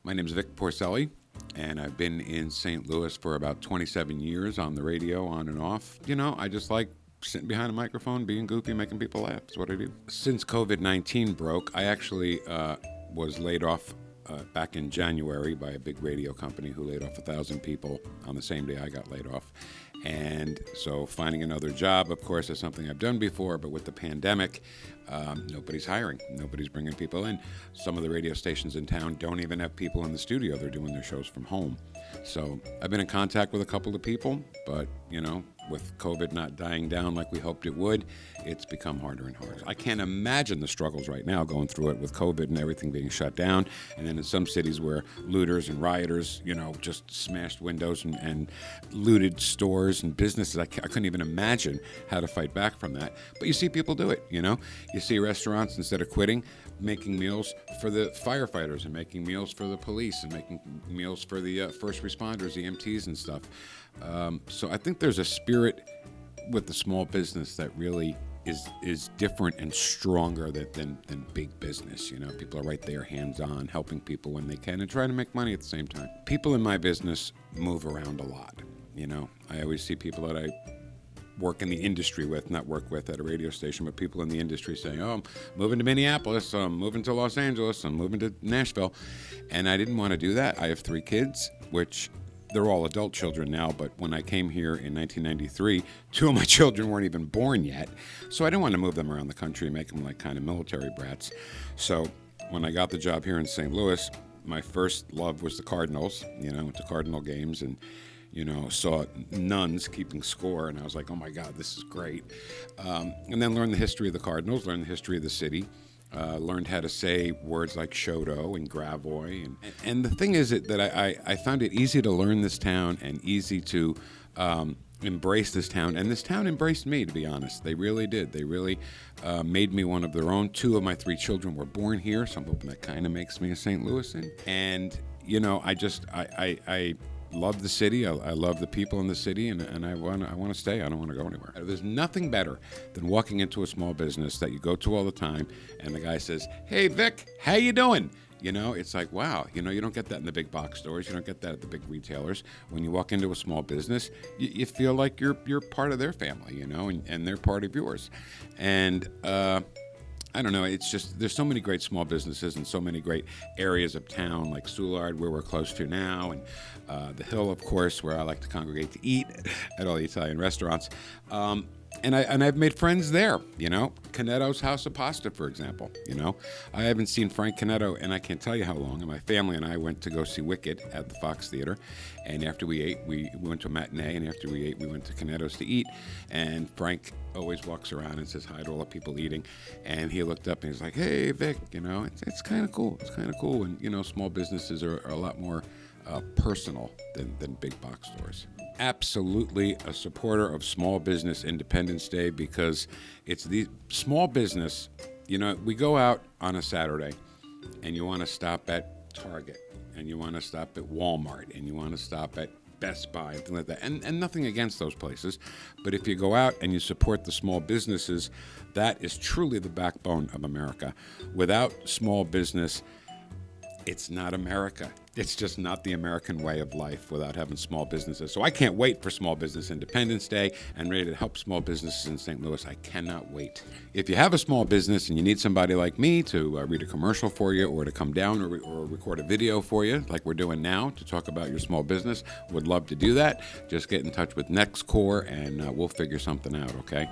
My name is Vic Porcelli, and I've been in St. Louis for about 27 years on the radio, on and off. You know, I just like sitting behind a microphone, being goofy, making people laugh. That's what I do. Since COVID-19 broke, I actually was laid off back in January by a big radio company who laid off 1,000 people on the same day I got laid off. And so finding another job, of course, is something I've done before, but with the pandemic, nobody's hiring. Nobody's bringing people in. Some of the radio stations in town don't even have people in the studio. They're doing their shows from home. So I've been in contact with a couple of people, but, you know, with COVID not dying down like we hoped it would, it's become harder and harder. I can't imagine the struggles right now going through it with COVID and everything being shut down. And then in some cities where looters and rioters, you know, just smashed windows and looted stores and businesses. I couldn't even imagine how to fight back from that. But you see people do it, you know. You see restaurants, instead of quitting, making meals for the firefighters and making meals for the police and making meals for the first responders, EMTs and stuff. So I think there's a spirit with the small business that really is different and stronger than big business. You know, people are right there, hands-on, helping people when they can and trying to make money at the same time. People in my business move around a lot. You know, I always see people that I work in the industry with, not work with at a radio station, but people in the industry saying, oh, I'm moving to Minneapolis, I'm moving to Los Angeles, I'm moving to Nashville. And I didn't want to do that. I have 3 kids, which they're all adult children now, but when I came here in 1993, 2 of my children weren't even born yet. So I didn't want to move them around the country and make them like kind of military brats. So when I got the job here in St. Louis, my first love was the Cardinals. You know, I went to Cardinal games and, you know, saw nuns keeping score, and I was like, oh my God, this is great. And then learned the history of the Cardinals, learned the history of the city, learned how to say words like Shoto and Gravoy. And the thing is that I found it easy to learn this town and easy to embrace this town. And this town embraced me, to be honest. They really did. They really made me one of their own. 2 of my 3 children were born here, so I'm hoping that kind of makes me a St. Louisan. And, you know, I love the city. I love the people in the city, and I want to stay. I don't want to go anywhere. There's nothing better than walking into a small business that you go to all the time, and the guy says, "Hey, Vic, how you doing?" You know, it's like, wow. You know, you don't get that in the big box stores. You don't get that at the big retailers. When you walk into a small business, you feel like you're part of their family, you know, and they're part of yours. And I don't know, it's just, there's so many great small businesses and so many great areas of town, like Soulard, where we're close to now, and the Hill, of course, where I like to congregate to eat at all the Italian restaurants. And I've made friends there, you know. Canetto's House of Pasta, for example, you know. I haven't seen Frank Canetto, and I can't tell you how long. And my family and I went to go see Wicked at the Fox Theater. And after we ate, we went to a matinee, and after we ate, we went to Canetto's to eat. And Frank always walks around and says hi to all the people eating. And he looked up and he's like, hey, Vic, you know, it's kind of cool. It's kind of cool. And, you know, small businesses are a lot more personal than big box stores. Absolutely a supporter of Small Business Independence Day, because it's the small business. You know, we go out on a Saturday and you want to stop at Target and you want to stop at Walmart and you want to stop at Best Buy and things like that. And nothing against those places, but if you go out and you support the small businesses, that is truly the backbone of America. Without small business, it's not America. It's just not the American way of life without having small businesses. So I can't wait for Small Business Independence Day and ready to help small businesses in St. Louis. I cannot wait. If you have a small business and you need somebody like me to read a commercial for you, or to come down or record a video for you like we're doing now to talk about your small business, would love to do that. Just get in touch with Nexcore and we'll figure something out, okay?